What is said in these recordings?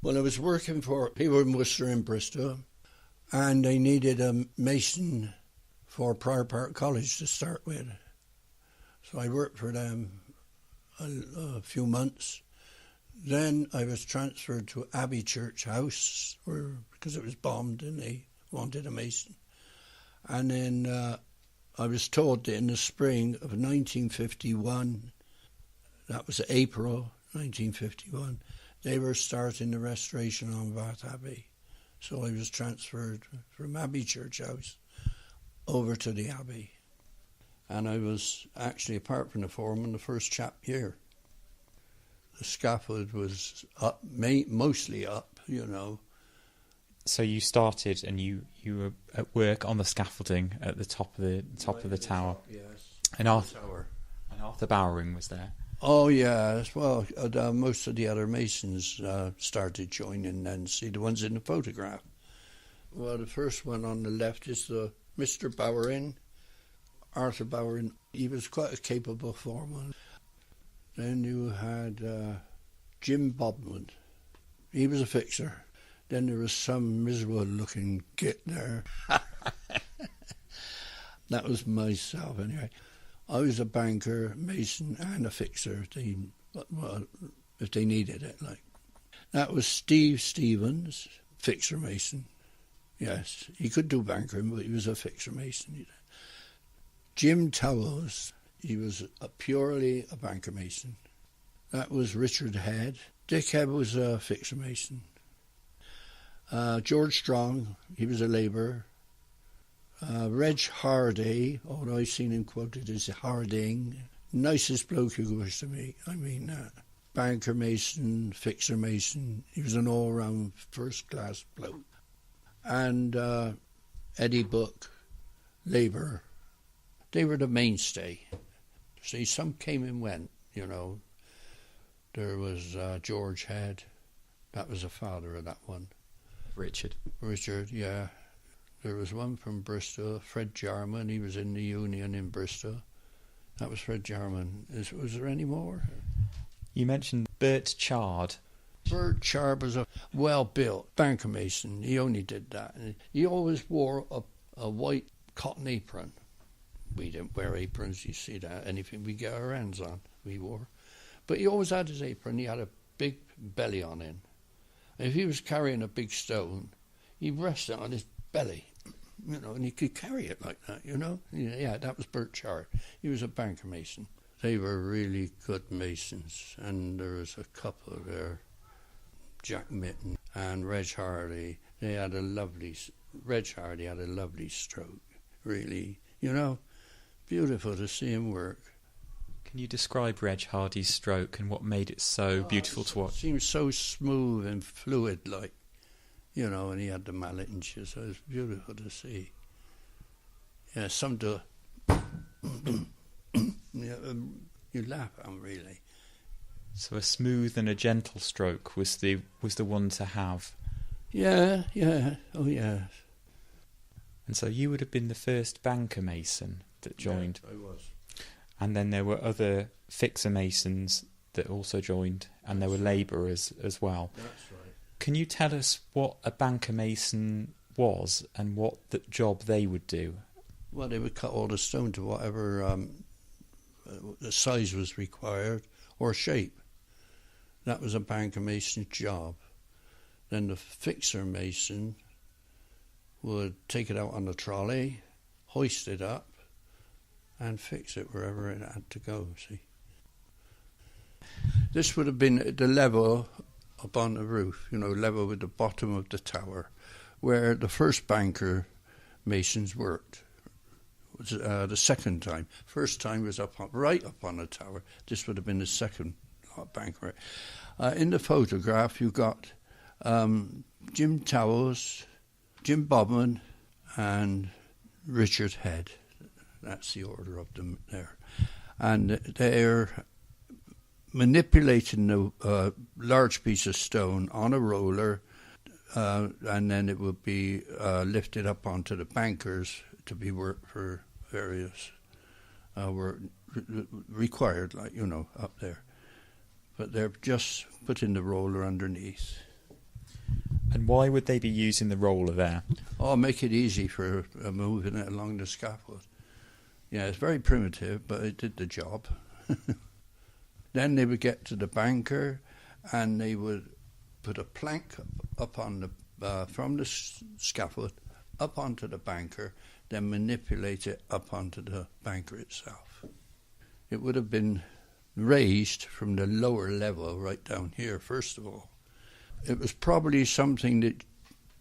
Well, I was working for Haywood and Wooster in Bristol, and they needed a mason for Prior Park College to start with. So I worked for them a few months. Then I was transferred to Abbey Church House because it was bombed and they wanted a mason. And then I was told that in the spring of 1951, that was April 1951, they were starting the restoration on Bath Abbey. So I was transferred from Abbey Church House over to the Abbey. And I was actually, apart from the foreman, the first chap here. The scaffold was up, mostly up, you know. So you started and you were at work on the scaffolding at the top of the tower. Yes. And Arthur Bowering was there. Oh yes, well, most of the other masons started joining then. See the ones in the photograph. Well, the first one on the left is the Mr. Bowering, Arthur Bowering. He was quite a capable foreman. Then you had Jim Bodman. He was a fixer. Then there was some miserable-looking git there. That was myself, anyway. I was a banker, mason, and a fixer. If they needed it, like. That was Steve Stevens, fixer mason. Yes, he could do bankering, but he was a fixer mason. Jim Towers, he was purely a banker mason. That was Richard Head. Dick Head was a fixer mason. George Strong, he was a labourer. Reg Hardy, although I've seen him quoted as Harding, nicest bloke you wish to meet. I mean that. Banker mason, fixer mason. He was an all-round first-class bloke. And Eddie Book, labourer. They were the mainstay. See, some came and went, you know. There was George Head. That was the father of that one. Richard, yeah. There was one from Bristol, Fred Jarman. He was in the Union in Bristol. That was Fred Jarman. Was there any more? You mentioned Bert Chard. Bert Chard was a well-built banker mason. He only did that. He always wore a white cotton apron. We didn't wear aprons, you see that. Anything we get our hands on, we wore. But he always had his apron. He had a big belly on him. And if he was carrying a big stone, he'd rest it on his belly, you know, and he could carry it like that, you know. Yeah, that was Bert Chard. He was a banker mason. They were really good masons, and there was a couple there, Jack Mitten and Reg Hardy. Reg Hardy had a lovely stroke, really, you know, beautiful to see him work. Can you describe Reg Hardy's stroke and what made it so beautiful to watch? It seemed so smooth and fluid, like, you know, and he had the mallet and shit, so it was beautiful to see. Yeah, some do. Yeah, you laugh at them, really. So a smooth and a gentle stroke was the one to have. Yeah, oh yeah. And so you would have been the first banker mason that joined. Yeah, I was. And then there were other fixer masons that also joined, and there were labourers as well. That's right. Can you tell us what a banker mason was and what the job they would do? Well, they would cut all the stone to whatever the size was required or shape. That was a banker mason's job. Then the fixer mason would take it out on the trolley, hoist it up, and fix it wherever it had to go, see. This would have been the level up on the roof, you know, level with the bottom of the tower, where the first banker masons worked. It was the second time. First time was right up on the tower. This would have been the second banker. In the photograph, you got Jim Towers, Jim Bodman, and Richard Head. That's the order of them there. And they're manipulating the large piece of stone on a roller, and then it would be lifted up onto the bankers to be worked for various work required, like, you know, up there. But they're just putting the roller underneath. And why would they be using the roller there? Oh, make it easy for moving it along the scaffold. Yeah, it's very primitive, but it did the job. Then they would get to the banker, and they would put a plank up on the from the scaffold up onto the banker, then manipulate it up onto the banker itself. It would have been raised from the lower level right down here, first of all. It was probably something that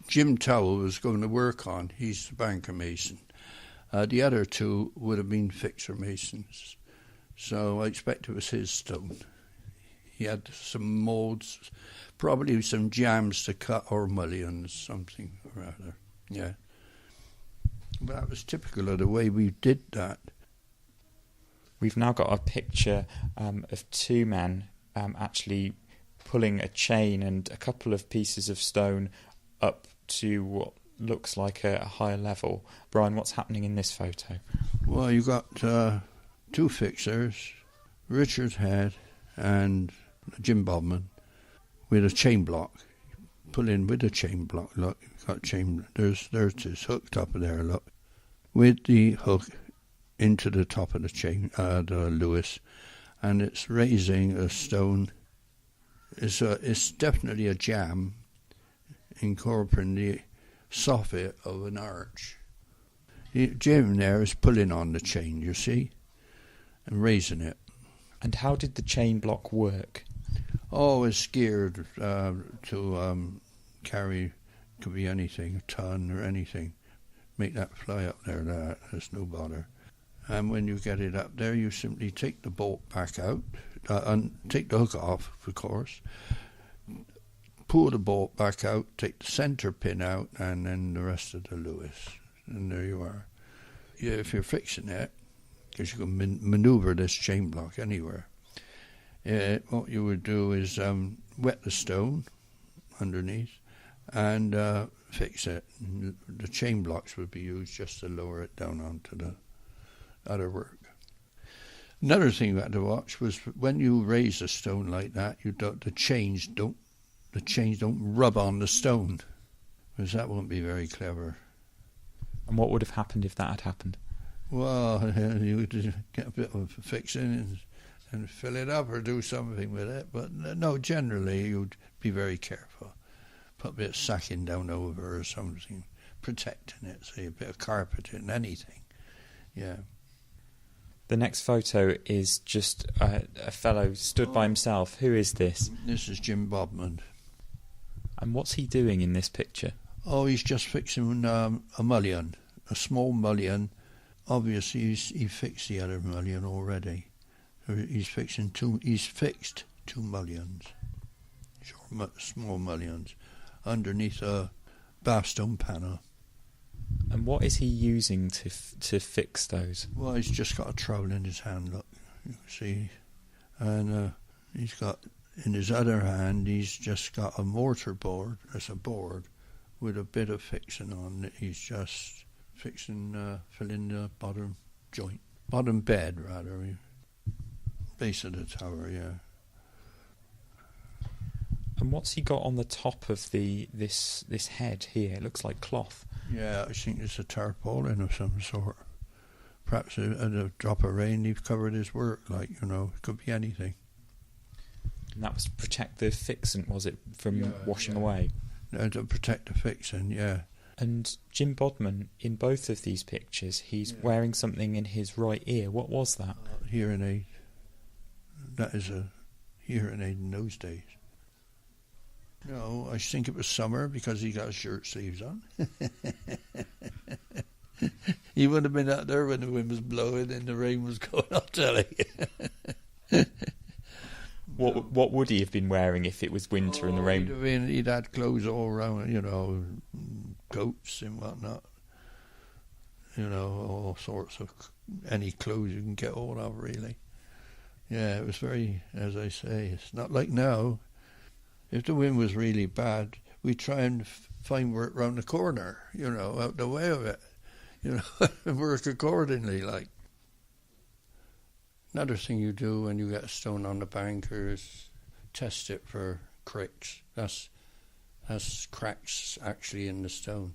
Jim Towell was going to work on. He's the banker mason. The other two would have been fixer masons. So I expect it was his stone. He had some moulds, probably some jams to cut or mullions, something or other. Yeah. But that was typical of the way we did that. We've now got a picture of two men actually pulling a chain and a couple of pieces of stone up to what looks like a higher level. Bryan, what's happening in this photo? Well, you got two fixers, Richard Head and Jim Bodman, with a chain block. Pull in with a chain block. Look, you've got chain. There's this hooked up there. Look, with the hook into the top of the chain, the Lewis, and it's raising a stone. It's definitely a jam incorporating the soffit of an arch. Jim there is pulling on the chain, you see, and raising it. And how did the chain block work? Oh, it's geared to carry, could be anything, a ton or anything. Make that fly up there, that's no bother. And when you get it up there, you simply take the bolt back out, and take the hook off, of course, pull the bolt back out, take the centre pin out, and then the rest of the Lewis. And there you are. Yeah, if you're fixing it, because you can manoeuvre this chain block anywhere, what you would do is wet the stone underneath and fix it. And the chain blocks would be used just to lower it down onto the other work. Another thing you had to watch was when you raise a stone like that, the chains don't rub on the stone, because that won't be very clever. And what would have happened if that had happened? Well, you would get a bit of fixing and fill it up or do something with it. But no, generally you'd be very careful. Put a bit of sacking down over or something, protecting it, say a bit of carpeting, anything. Yeah. The next photo is just a fellow stood by himself. Who is this? This is Jim Bodman. And what's he doing in this picture? Oh, he's just fixing a mullion, a small mullion. Obviously, he fixed the other mullion already. He's fixed two mullions, small mullions, underneath a bath stone panel. And what is he using to fix those? Well, he's just got a trowel in his hand, look, you can see. And he's got, in his other hand, he's just got a mortar board, as a board, with a bit of fixing on it. He's just fixing, filling the bottom joint. Bottom bed, rather. Base of the tower, yeah. And what's he got on the top of this head here? It looks like cloth. Yeah, I think it's a tarpaulin of some sort. Perhaps a drop of rain, he's covered his work, it could be anything. And that was to protect the fixant, was it, from washing away? To protect the fixing, yeah. And Jim Bodman, in both of these pictures, he's wearing something in his right ear. What was that? Hearing aid. That is a hearing aid in those days. No, I think it was summer because he got his shirt sleeves on. He would have been out there when the wind was blowing and the rain was going, I'll tell you. What would he have been wearing if it was winter and the rain? He'd had clothes all around, coats and whatnot. All sorts of, any clothes you can get hold of, really. Yeah, it was very, as I say, it's not like now. If the wind was really bad, we'd try and find work round the corner, out the way of it, and work accordingly, Another thing you do when you get a stone on the banker is test it for cricks. That's has cracks actually in the stone.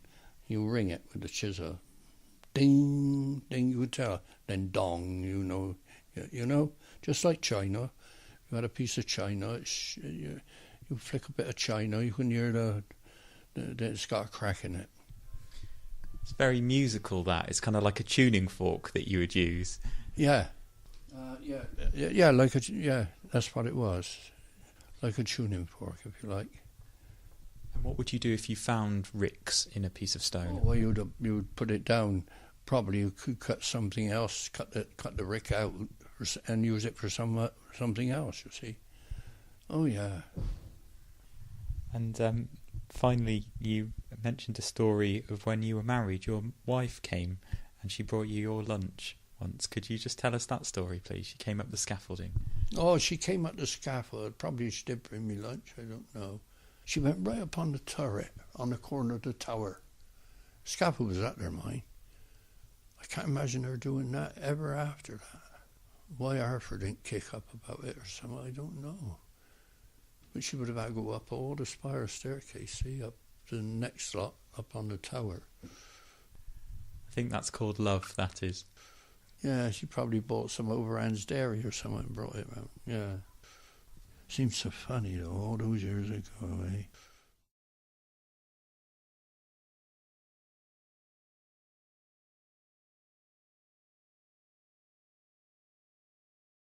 You ring it with a chisel. Ding, ding, you would tell. Then dong, you know, just like china. You had a piece of china, you flick a bit of china, you can hear it's got a crack in it. It's very musical, that. It's kind of like a tuning fork that you would use. Yeah. That's what it was. Like a tuning fork, if you like. And what would you do if you found ricks in a piece of stone? Well, you would put it down. Probably you could cut something else, cut the rick out, and use it for something else. You see? Oh yeah. And finally, you mentioned a story of when you were married. Your wife came and she brought you your lunch once. Could you just tell us that story, please? She came up the scaffolding. Oh, she came up the scaffold. Probably she did bring me lunch. I don't know. She went right up on the turret, on the corner of the tower. Scaffold was at their mind. I can't imagine her doing that ever after that. Why Arthur didn't kick up about it or something, I don't know. But she would have had to go up all the spiral staircase, see, up to the next lot, up on the tower. I think that's called love, that is. Yeah, she probably bought some Overhand's Dairy or something and brought it out. Yeah. Seems so funny, though, all those years ago, eh?